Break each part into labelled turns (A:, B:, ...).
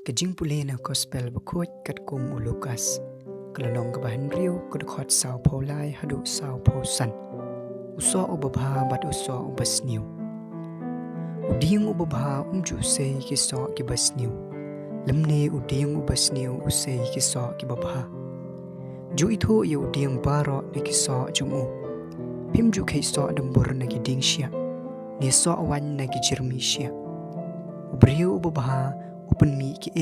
A: Kajing puli na gospel bakut kat kum ulukas. Kalanong kabahan riu kadukot sao paulay hadu sao pausan. Uso ubabha bat uso ubasniu. Uding ubabha umjusay kiso kibasniu. Lamne uding ubasniu usay kiso kibabha. Ju itu ya uding baro na kiso jumu. Pimju kiso dambur na giding siya. Niso awan na gijirmi siya. Ubriu ubabha upan mi ki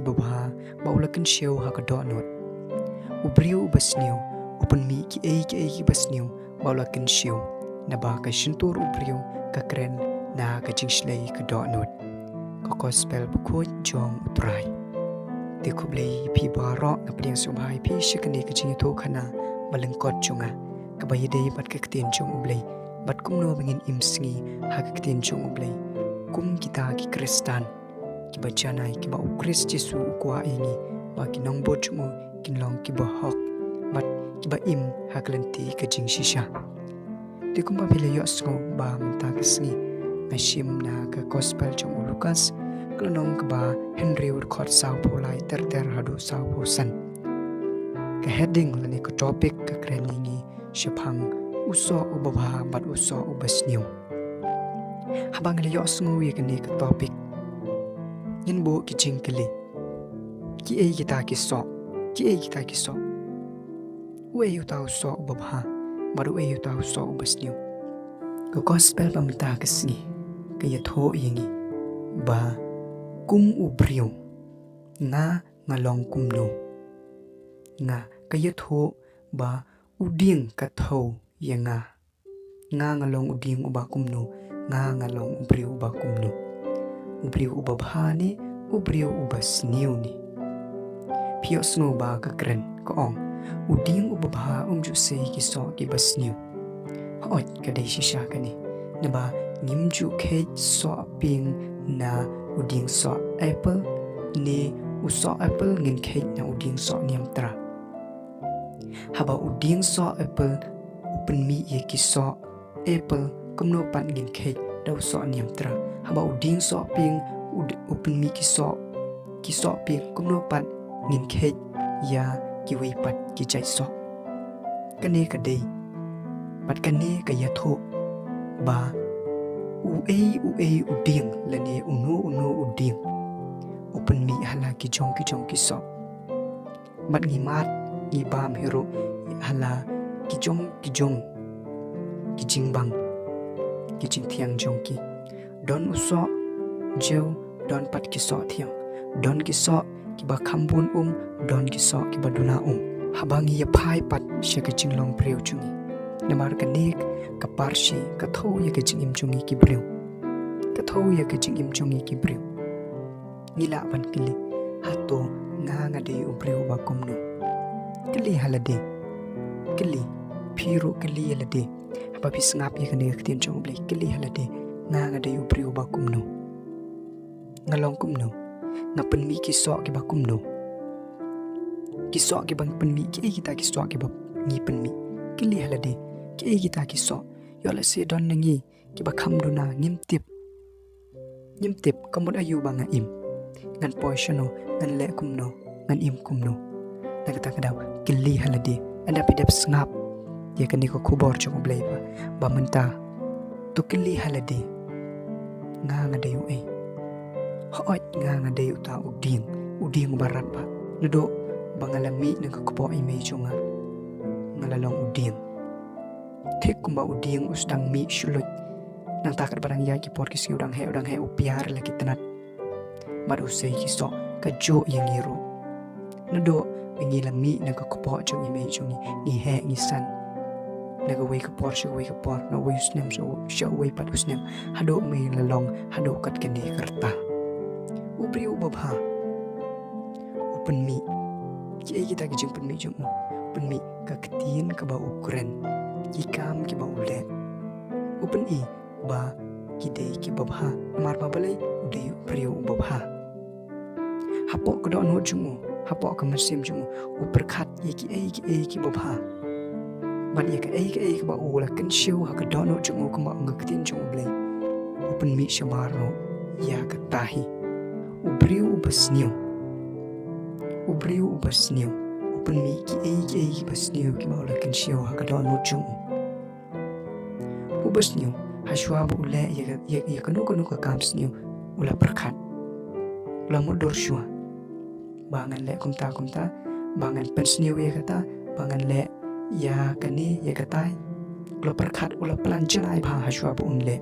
A: babha maulakan siyaw hakadonot. Ubriu basniu upan mi ki basniu maulakan siyaw na baka sintur ubriu kakren na kajingslay kadonot. Kakospel bukod jong utray. Di kublay pi baro na padiang subhay pi sikani kajing ito kana malangkot junga. Kabayaday bat kaktin jong ublay bat kumno bangin imsngi hakaktin jong ublay. Kum kita ki kristan kiba janay kiba ukris Jesu ukwa ingi ba kinong bojumo kinlong kiba hok bat kiba im haklanti kajing shisha. Di kumba pilayo asgo ba mentakasngi asim na ka gospel jong Lukas kalonong kiba Henry urkot sao polay ter hadu sao posan. Ka heading lani ko topic ka kreningi syapang uso ubabha bat uso ubasniu. Habang layo asgo yakani ka topic yan bo kijing kili. Ki ay kita kiso. Uwe yu tau so ubabha. Baru uwe yu tau so ubasniu. Ka gospel pamita kasni. Kaya to yangi. Ba kum ubriyo. Nga ngalong kumno. Nga kaya to ba uding katho yanga. Nga ngalong uding uba kumno. Nga ngalong ubriyo uba kumno. Ubriu ubabhani, ubriu ubasniu ni. Piyos ngo ba kakren koong, uding ubabha umjusay kiso kibasniu. Haot kaday sisya kani, na ba ngimju kate so ping na uding so apple, ni uso apple ngin kate na uding so niyamtra. Haba uding so apple, upan mi ye kiso apple, kumno pan ngin kate daw so niyamtra. Haba uding so ping upan mi kiso ping kumno pat ngin khet ya kiwi pat kijay so kane kaday pat kane kaya tho ba uay uding lane uno uding upan mi hala kijong kiso mat ngimat ngibam hero hala kijing bang kijing tiang jongki don uso jauh don pat kiso tiang don kiso kiba kambun don kiso kiba duna habangi ya pai pat siya kajing long priyo chungi namar kanik kaparsi katho ya kajing im chungi kibriyo ngilaban kili hato nga day ubriyo bakumno kili halade kili piro kili halade hababis ngap ya kanik katin chong blay kili halade nga day ubriyo bakumno ngalong kumno ngapan mi kiso kiba kumno kiso kiba panmi ki kita kiso kiba ni panmi kili halade ki kita kiso yola se don nangi kiba kamduna ngimtip kamod ayu banga im ngan poisyono ngan le kumno ngan im kumno nagata kadaw kili halade anda pidap snap ya kani ko kubor chong blay ba menta to kili halade nga dayo hoot nga day uta uding barat pa nudo bangalami nagkakupo ay medyo nga ngalalong uding tik kumba uding usdang mi syulot nang takad barang yaki porkis udang he upiar lagi tenat marusay kiso kadyo yang iro nudo bingilami nagkakupo chong imedyo ni he ngisan nagaway kapor na way usnem siya way pat usnem hado may lalong hado kat kani karta ubriu babha upan mi kiay kita kijing pan mi jung upan mi kaktiin ka ba ukren ikam ki ba ulet upan i ba kiday ki babha mar babalay uday ubriu babha hapo ka doon jung hapo ka masim jung uperkat kiay ki babha ban ya ka ay ka ba ulakan siyo ha ka doon jung ka ba ngaktin jung blay upan mi siya maro ya katahi ubriu ubasniu upan mi ki ei basniu ki maula kan siu ha kadon uchum ubasniu hashwa bu ule ya kanu ka kamsniu ula perkat ula mudur shua bangan le kumta bangan pensniu ya kata bangan le ya kani ya katai ula perkat ula pelancanai ba hashwa bu unle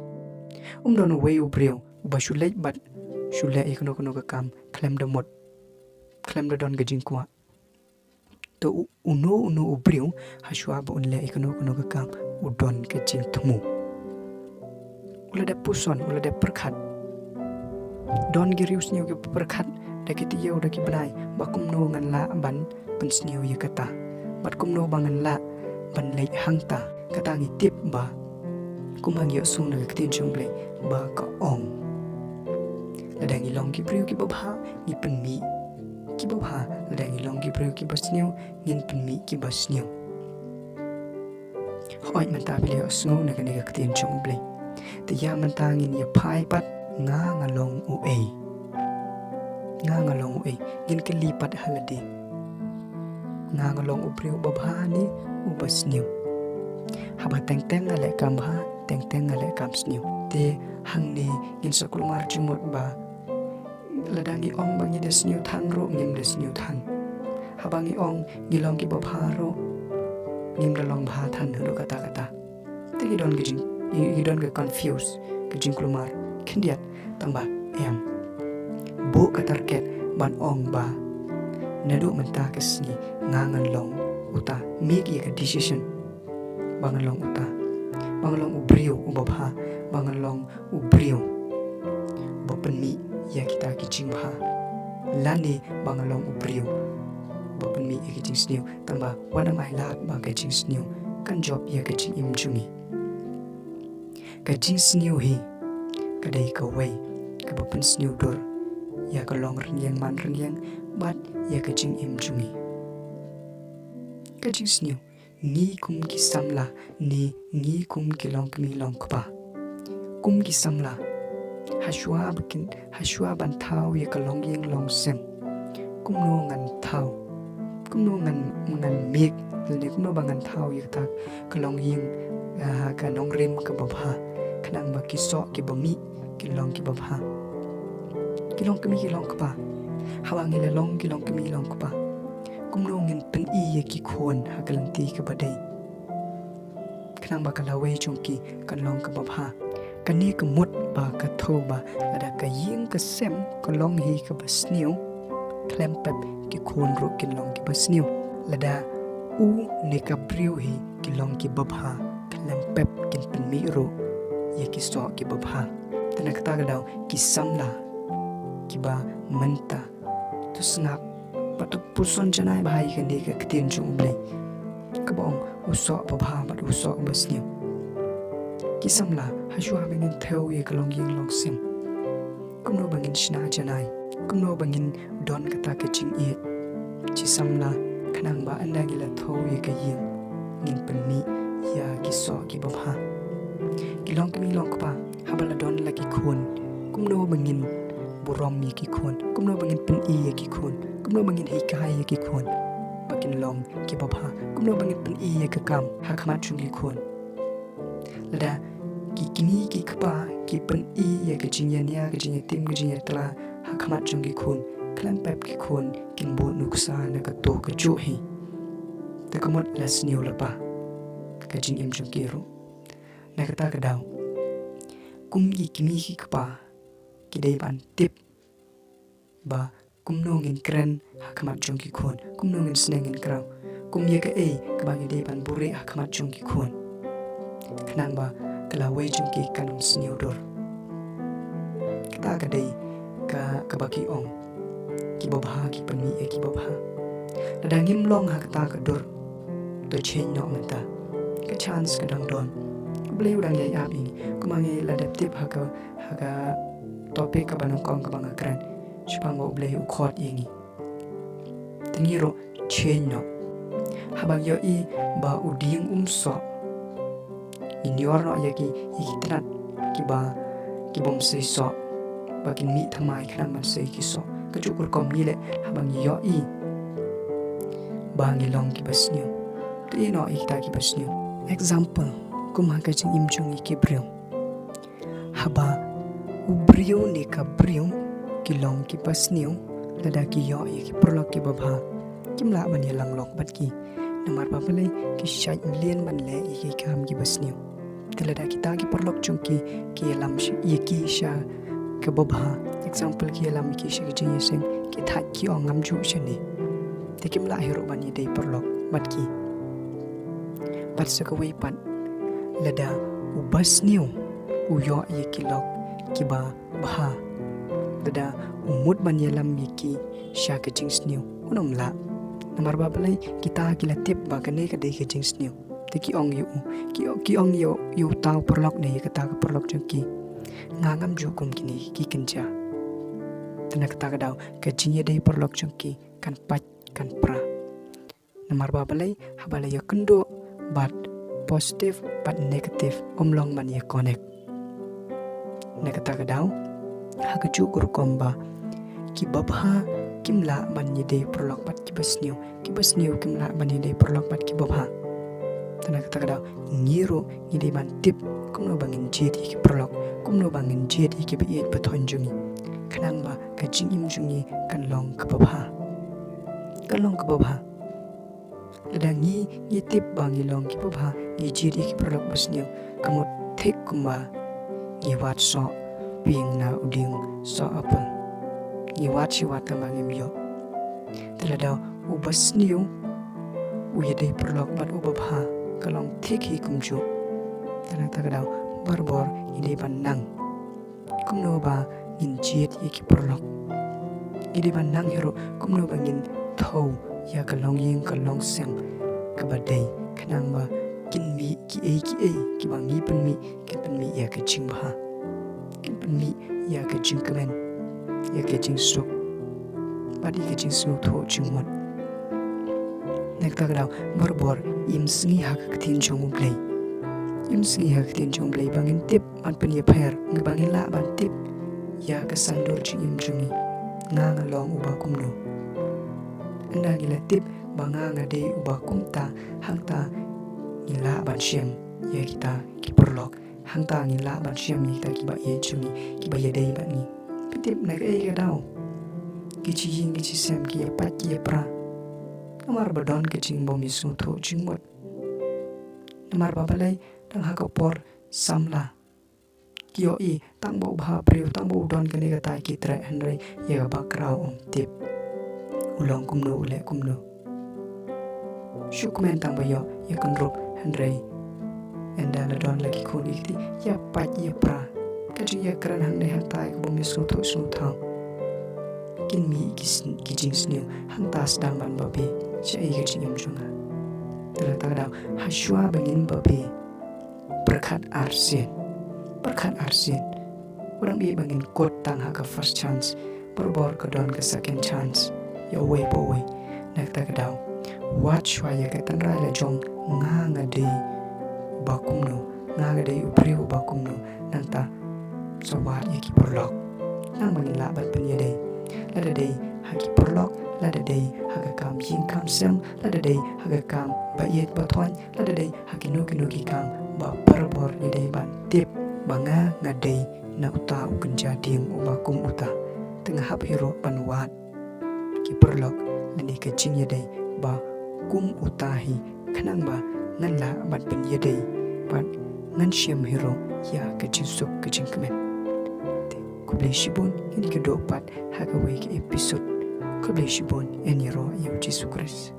A: dono wei ubriu ubashulej bat shule ya kanu ka kam klem domot klem don gajing kwa to uno ubriu hashwa ba unle ikano ka kam udon kecing temu ula da puson ula da perkat don girius niu ke perkat da kiti yau da ki benai bakum no ngan la ban pensniu ya kata bat kum no bangan la ban lei hangta kata ngi tip ba kumang yo sung na kitin chungle ba ka ong la da ngi long ki priu ki babha ni penmi ki babha la da ngi long ki priu ki basniu ngin penmi ki basniu hoi manta bile osno na kani ka kitin chungle te ya manta ngin ya pai pat nga ngalong ue ngin ke lipat halade nga ngalong upriu babha ni ubasniu haba teng ale kambha teng ale kamsniu te hangni ngin sakul mar jumut ba ladangi ong bangi desniu than ro ngim desniu than habangi ong ngilong ki babha ro ngim dalong bha than ro kata te you don't get confused gijing kulumar kendiat tambah em bu katarket ban ong ba nadu menta kesni ngangan long uta make a decision bangan long uta bangan long ubriu ubabha bangan long ubriu bopen mi ya kita kijing bha lani bangan long ubriu bopen mi ya kijing sniu tambah wana mai lat ba kijing sniu kan job ya kijing imjungi kijing sniu hi kadai ka wei ka bopen sniu dur ya ka long renyang man renyang bat ya kijing imjungi kijing sniu ni kum ki samla ni kum ki long kmi long kpa kum ki samla hashwa ban thau ya ka long yeng long sem kum no ngan thau kum no ngan mek le kum no bangan thau ya ta ka long yeng ka nong rim ka babha kanang ba ki so ki bami ki long ki babha ki long kmi ki long kpa hawang ile long ki long kmi long kpa kum no ngin pen i ya ki khon hakalanti ka badai kanang ba kalawe chungki kan long ka babha kani ka mut ba ka tho ba ada ka ying ka sem ka long hi ka basniu klem pep ki khon ro ki long ki basniu lada u ne ka briu hi ki long ki babha klem pep kin pen mi ro ya ki so ki babha tana kata ka daw ki samla ki ba menta tu snap patu puson janai bahai kan dia ke ketin chung blai kabong usok babha bat usok basniu kisamla hashwa bangin theu ye kalong yeng long sim kumno bangin shna janai kumno bangin don kata ke ching e chi samla kanang ba anda gila theu ye ka yeng ngin penmi ya kiso ki babha kilong kmi long pa habala don la ki khon kumno bangin burom ye ki khon kumno bangin pen e ye ki khon kumno bangin hikai ye ki khon bakin long ki babha kumno bangin pen e ye ka kam hakmat chung ki khon lada ki kini ki kpa ki pen e ye ka jinya nia ka jinya tim ka jinya tla hakmat chung ki khon klan pep ki khon kin bo nuksa na ka to ka jo hi ta kamot las niu la pa ka jing im chung ki ro na ka ta ka daw kum ki kini ki kpa ki dai ban tip ba kumno ngin kren hakamat chung ki khon kumno ngin sneng ngin kraw kum ye ka e ka bangi de ban bure hakamat chung ki khon kanang ba kala we chung ki kanum sniu dor kita ka dei ka baki ong ki babha ki panmi e ki babha dadangim long ha kata ka dor to chen no menta ka chance ka dang don bleu dang ye abi kumangi ladaptip ha ka topik ka banong kong ka banga kren Shpang mo blay ukot yengi Tengiro chen no Habang yo i ba uding umso Inyor no yaki tenat Ki bom se so bakin mi thamai khran man sei ki so ka chukur kom ni le habang yo i bangi long ki basniu ti no ikta ki basniu example kuma ka jing im chung ki brio haba ubrio ne ka brio ki long ki basniu lada ki yo i ki prolok ki babha kimla ban ye lang lok bat ki namar pa pale ki shai million ban le i ki kam ki basniu tilada kita ki prolok chung ki lam ye ki sha ke babha example ki lam ki sha ki jing yeseng ki that ki ong ngam ju shani te kimla hero ban ye dei prolok bat ki bat sa ka wei pat lada ubasniu uyo ye ki lok ki ba bha lada umut ban ye lam ye ki sha ke jing sniu unom la namar ba pale kita ki la tip ba ka ne ka dei ke jing sniu te ki ong yu tau perlok ne kata ka perlok jengki ngangam jukum kini ki kenja tena kata ka dau ka jinya dei perlok jengki kan pat kan pra namar ba balai habala ya kendo bat positive bat negative omlong man ya connect ne kata ka dau ha ka ju gur komba ki babha kimla ban ye dei perlok bat ki basniu kimla ban ye dei perlok bat ki babha tena kata kada ngiro ni de ban tip kumno bangin jet ki prolog kumno bangin jet ki bi et pathon jungi khanang ba ka jing im jungi kan long ka babha ladang ni tip bangi long ki babha ni jet ki prolog basnyo kamot thik kuma ni wat so ping na uding so apal ni wat chi wat ka bangim yo telada ubasnyo uyede prolog bat ubabha kalong thik hi kumju tanang tagadau barbor ide banang kumno ba ngin jet ki prolog ide banang hero kumno ba ngin thau ya kalong ying kalong sem kabadai khanang ba kin mi ki bangi pen mi ya ka jing ba kin pen mi ya ka jing kamen ya ka jing suk badi ka jing suk tho jing wat nek tagadau barbor im sngi hak tin jong play bangin tip an pen ye pher bangin la ban tip ya ka sandor jing im jungi nga long uba kumno anda gila tip banga nga de uba kumta hangta ngila ban shem ye kita ki perlok hangta ngila ban shem ye kita ki ba ye jungi ki ba ye dei ban ni tip na ka e ka dau ki chi yin ki chi sem ki ye pat ki ye pra amar badon ke jing bom isu tho jing mot amar babalai tang hakapor samla kio i tang bo bha priu tang bo don ke ne ga tai ki tra hanrei ye ga bakrao om tip ulong kumno ule kumno shukmen tang bo yo ye kan rop hanrei enda la don lagi khun ikti ya pat ye pra ka ji ye kran hang ne hang tai bom isu tho su thang kin mi ki jing sneu hang tas dang ban babe chai ga jing im junga tala ta haswa bangin babe berkat arsin orang bi bangin kot tang ha ka first chance perbor ka don ka second chance yo way bo way nak ta ka daw watch wa ya ka tan ra la jong nga de bakumno nga de upriu bakumno nanta so wa ya ki perlok nang bangin la bat pen ye dei lada dei haki perlok lada dei haga kam yin kam sem lada dei haga kam ba yet ba thon lada dei haki no ki kam ba perbor ni dei ban tip banga ngadei na uta ukenja ding uba kum uta tengah hap hero ban wat ki perlok lani ke jing ye dei ba kum utahi khanang ba ngan la bat pen ye dei bat ngan shem hero ya ke jinsuk ke jing kemen Kubleshibon ini kedua part hagawe ke episode Kubleshibon eniro Yesus Kristus.